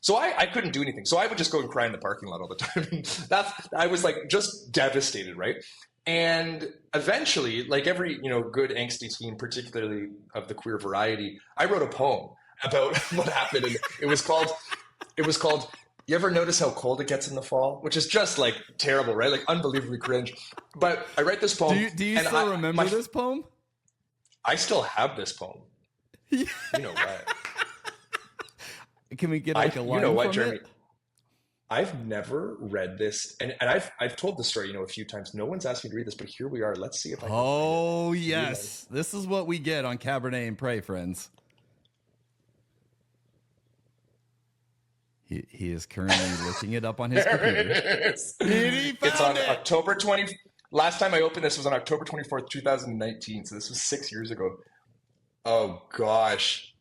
So I couldn't do anything. So I would just go and cry in the parking lot all the time. I was like just devastated, right? And eventually, like every, good angsty teen, particularly of the queer variety, I wrote a poem about what happened. And it was called You Ever Notice How Cold It Gets in the Fall? Which is just like terrible, right? Like unbelievably cringe. But I write this poem. Do you still remember this poem? I still have this poem. You know what? Can we get like a line from Jeremy? it? I've never read this, and I've told the story, a few times. No one's asked me to read this, but here we are. Let's see if I can Oh, find it. yes. This is what we get on Cabernet and Pray, friends. He is currently looking it up on his computer. It's on October 20. Last time I opened this was on October 24th, 2019. So this was 6 years ago. Oh gosh.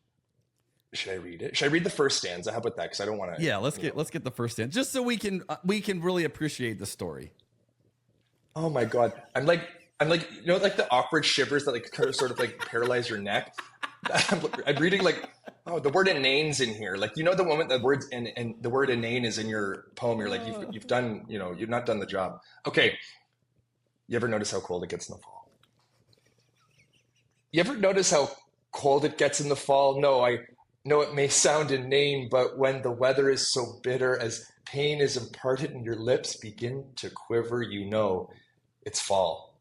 Should I read it? Should I read the first stanza? How about that? Because I don't want to. Yeah, let's get the first stanza, just so we can really appreciate the story. Oh my god, I'm like like the awkward shivers that like kind of sort of like paralyze your neck. I'm reading like, oh, the word inane's in here. Like, the moment the words and the word inane is in your poem, you're like, you've done, you've not done the job. Okay. You ever notice how cold it gets in the fall? You ever notice how cold it gets in the fall? No, I know it may sound inane, but when the weather is so bitter, as pain is imparted and your lips begin to quiver, it's fall.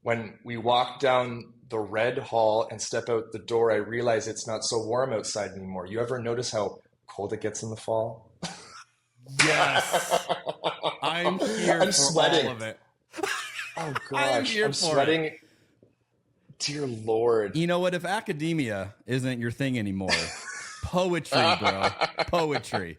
When we walk down the red hall and step out the door, I realize it's not so warm outside anymore. You ever notice how cold it gets in the fall? Yes. I'm here for sweating. all of it. Oh gosh, I'm sweating. Dear Lord. You know what? If academia isn't your thing anymore, poetry, bro. Poetry.